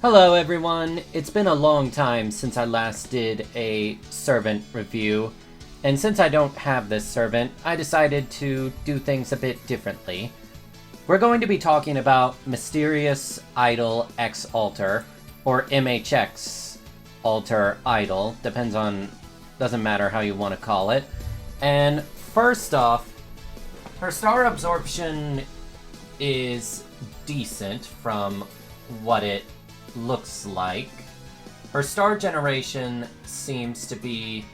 Hello everyone, it's been a long time since I last did a servant review, and since I don't have this servant, I decided to do things a bit differently. We're going to be talking about Mysterious Idol X Alter, or MHX Alter Idol, doesn't matter how you want to call it. And first off, her star absorption is decent from what it looks like. Her star generation seems to be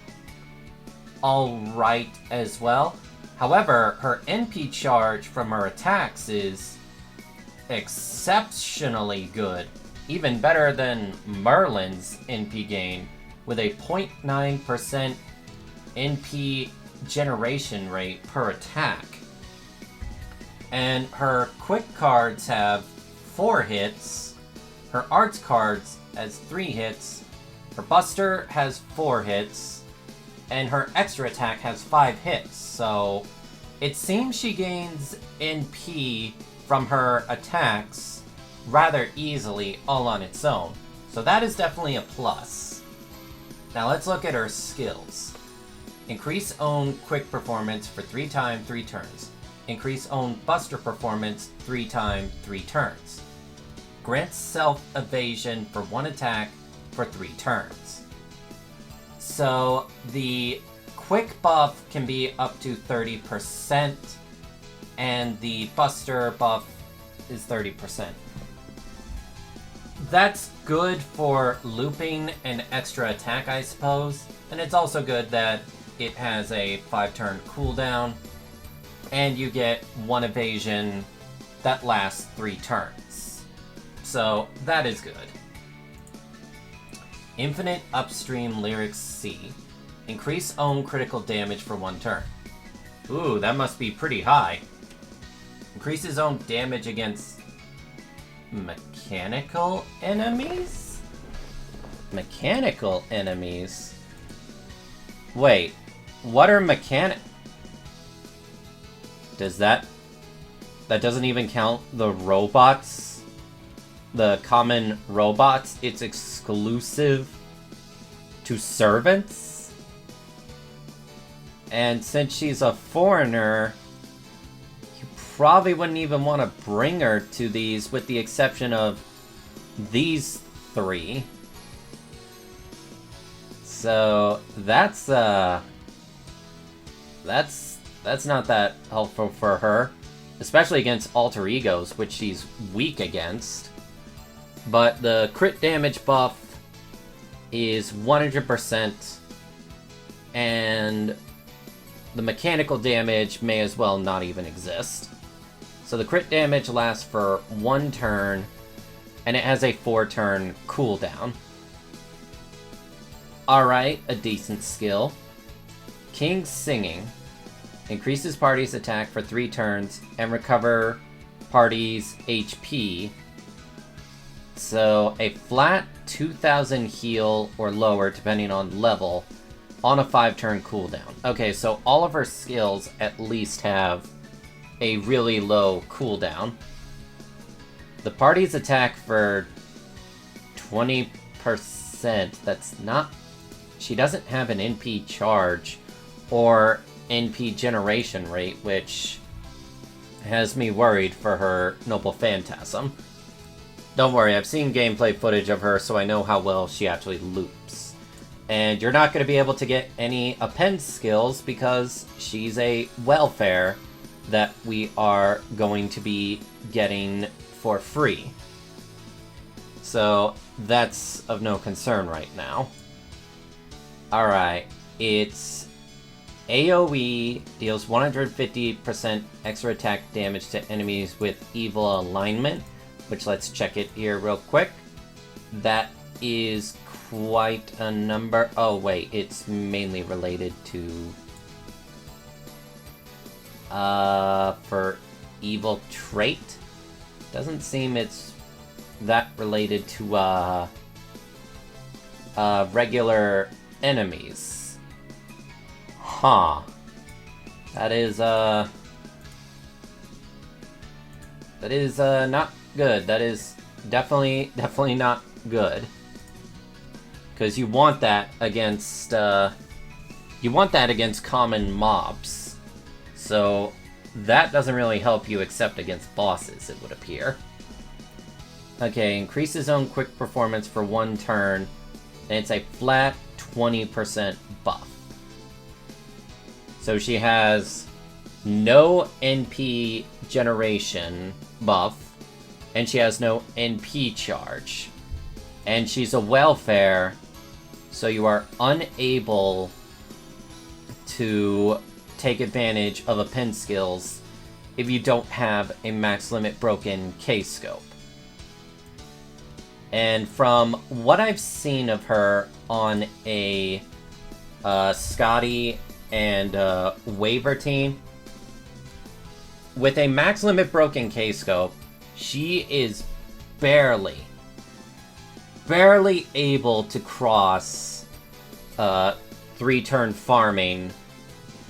alright as well. However, her NP charge from her attacks is exceptionally good. Even better than Merlin's NP gain, with a 0.9% NP generation rate per attack. And her quick cards have 4 hits. Her arts cards has 3 hits, her buster has 4 hits, and her extra attack has 5 hits, so it seems she gains NP from her attacks rather easily all on its own, so that is definitely a plus. Now let's look at her skills. Increase own quick performance for 3 times 3 turns. Increase own buster performance 3 times 3 turns. Grants self-evasion for 1 attack for 3 turns. So the quick buff can be up to 30%, and the buster buff is 30%. That's good for looping an extra attack, I suppose, and it's also good that it has a 5-turn cooldown, and you get 1 evasion that lasts 3 turns. So, that is good. Infinite Upstream Lyrics C. Increase own critical damage for 1 turn. Ooh, that must be pretty high. Increases own damage against mechanical enemies? Mechanical enemies? Wait, what are Does that doesn't even count the robots? The common robots? It's exclusive to servants? And since she's a foreigner, you probably wouldn't even want to bring her to these, with the exception of these 3. So that's not that helpful for her, especially against alter egos, which she's weak against. But the crit damage buff is 100%, and the mechanical damage may as well not even exist. So the crit damage lasts for 1 turn, and it has a 4-turn cooldown. Alright, a decent skill. King's Singing. Increases party's attack for 3 turns, and recover party's HP. So, a flat 2,000 heal or lower, depending on level, on a 5-turn cooldown. Okay, so all of her skills at least have a really low cooldown. The party's attack for 20%, that's not... She doesn't have an NP charge or NP generation rate, which has me worried for her Noble Phantasm. Don't worry, I've seen gameplay footage of her, so I know how well she actually loops. And you're not going to be able to get any append skills because she's a welfare that we are going to be getting for free. So that's of no concern right now. Alright, it's AoE deals 150% extra attack damage to enemies with evil alignment, which let's check it here real quick. That is quite a number. Oh wait, it's mainly related to for evil trait. Doesn't seem it's that related to regular enemies. Huh. That is not good. That is definitely not good. Because you want that against, common mobs. So that doesn't really help you except against bosses, it would appear. Okay, increases own quick performance for 1 turn, and it's a flat 20% buff. So she has no NP generation buff, and she has no NP charge. And she's a welfare, so you are unable to take advantage of a pin skills if you don't have a max limit broken K-scope. And from what I've seen of her on a Scotty and Waver team, with a max limit broken K-scope, she is barely able to cross 3-turn farming,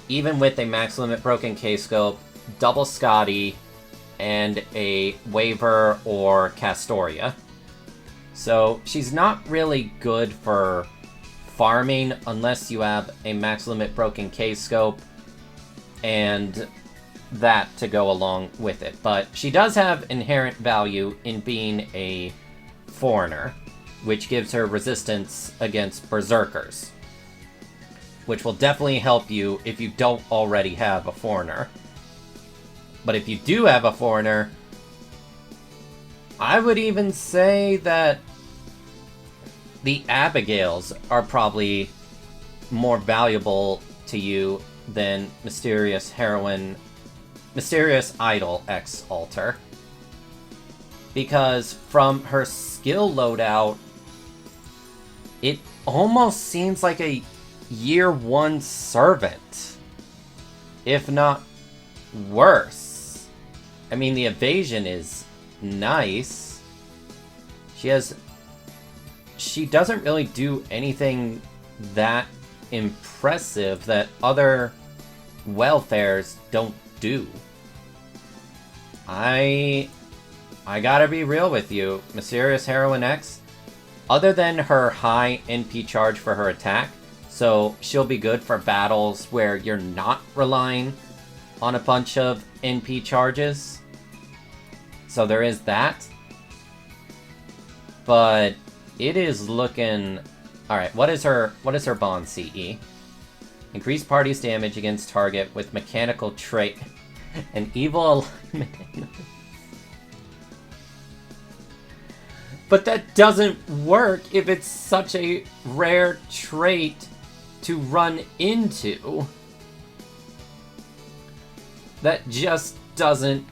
even with a max limit broken K-scope, double Scotty, and a Waver or Castoria. So she's not really good for farming unless you have a max limit broken K-scope and that to go along with it. But she does have inherent value in being a foreigner, which gives her resistance against berserkers, which will definitely help you if you don't already have a foreigner. But if you do have a foreigner, I would even say that the Abigails are probably more valuable to you than Mysterious Idol X Alter. Because from her skill loadout, it almost seems like a year 1 servant, if not worse. I mean, the evasion is nice. She doesn't really do anything that impressive that other welfares don't do. I gotta be real with you, Mysterious Heroine X, other than her high NP charge for her attack, so she'll be good for battles where you're not relying on a bunch of NP charges. So there is that. But it is looking... Alright, what is her bond CE? Increase party's damage against target with mechanical trait. An evil alignment. But that doesn't work if it's such a rare trait to run into. That just doesn't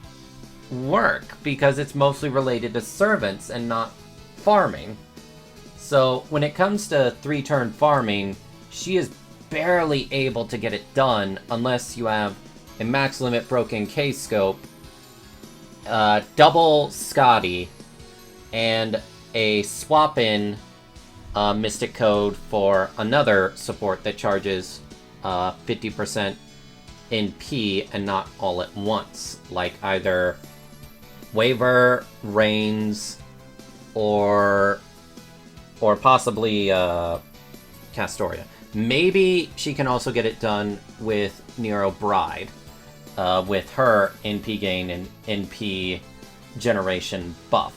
work because it's mostly related to servants and not farming. So when it comes to 3-turn farming, she is barely able to get it done unless you have a max limit broken K-scope, double Scotty, and a swap-in Mystic Code for another support that charges 50% in P and not all at once, like either Waver, Reigns, or possibly Castoria. Maybe she can also get it done with Nero Bride, with her NP gain and NP generation buff.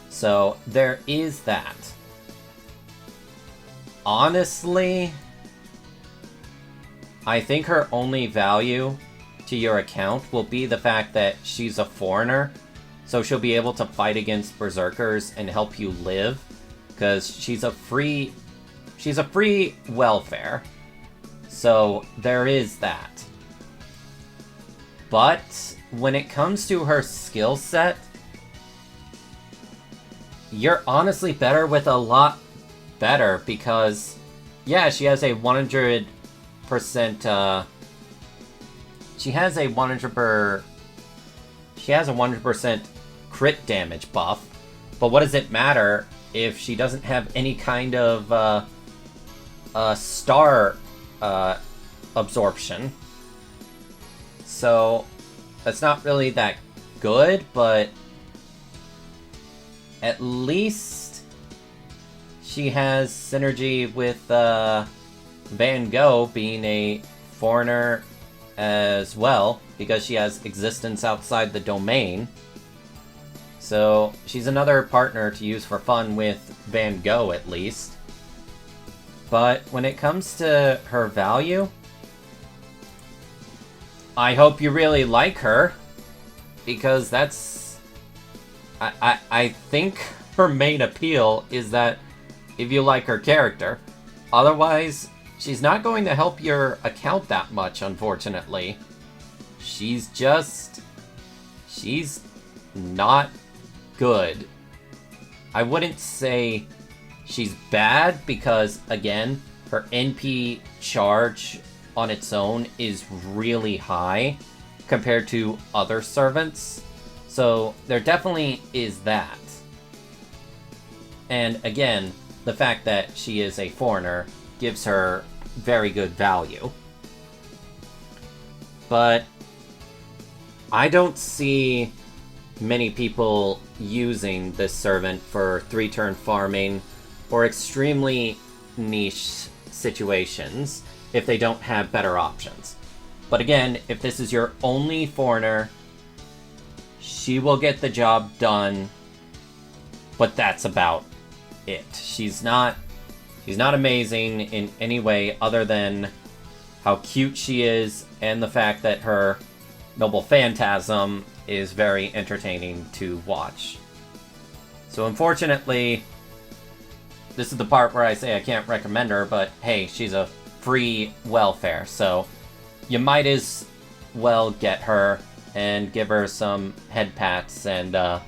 So there is that. Honestly, I think her only value to your account will be the fact that she's a foreigner, so she'll be able to fight against berserkers and help you live, because she's a free welfare. So there is that. But when it comes to her skill set, you're honestly better with a lot better, because yeah, she has a 100% she has a 100% crit damage buff, but what does it matter if she doesn't have any kind of star absorption? So that's not really that good, but at least she has synergy with Van Gogh being a foreigner as well, because she has existence outside the domain. So she's another partner to use for fun with Van Gogh, at least. But when it comes to her value, I hope you really like her, because that's... I think her main appeal is that if you like her character. Otherwise, she's not going to help your account that much, unfortunately. She's not good. I wouldn't say she's bad, because, again, her NP charge on its own is really high compared to other servants. So there definitely is that. And again, the fact that she is a foreigner gives her very good value. But I don't see many people using this servant for 3-turn farming or extremely niche situations if they don't have better options. But again, if this is your only foreigner, she will get the job done, but that's about it. She's not amazing in any way other than how cute she is and the fact that her noble phantasm is very entertaining to watch. So unfortunately, this is the part where I say I can't recommend her, but hey, she's a free welfare, so you might as well get her and give her some head pats and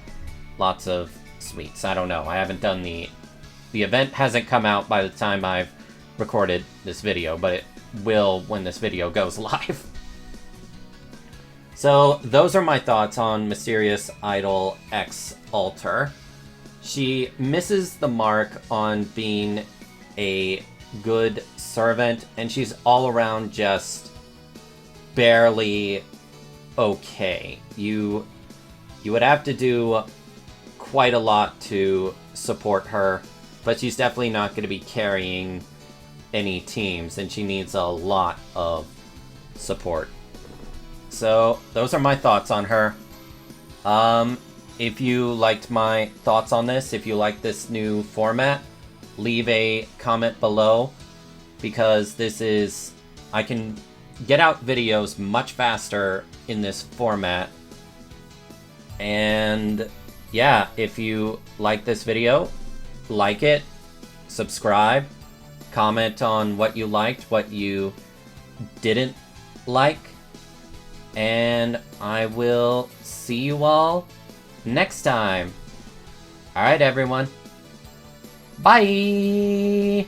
lots of sweets. I don't know. I haven't done the event hasn't come out by the time I've recorded this video, but it will when this video goes live. So those are my thoughts on Mysterious Idol X Alter. She misses the mark on being a good servant, and she's all around just barely okay. You would have to do quite a lot to support her, but she's definitely not going to be carrying any teams, and she needs a lot of support. So those are my thoughts on her. If you liked my thoughts on this, if you like this new format, leave a comment below, because I can get out videos much faster in this format. And yeah, if you like this video, like it, subscribe, comment on what you liked, what you didn't like, and I will see you all next time. Alright, everyone. Bye!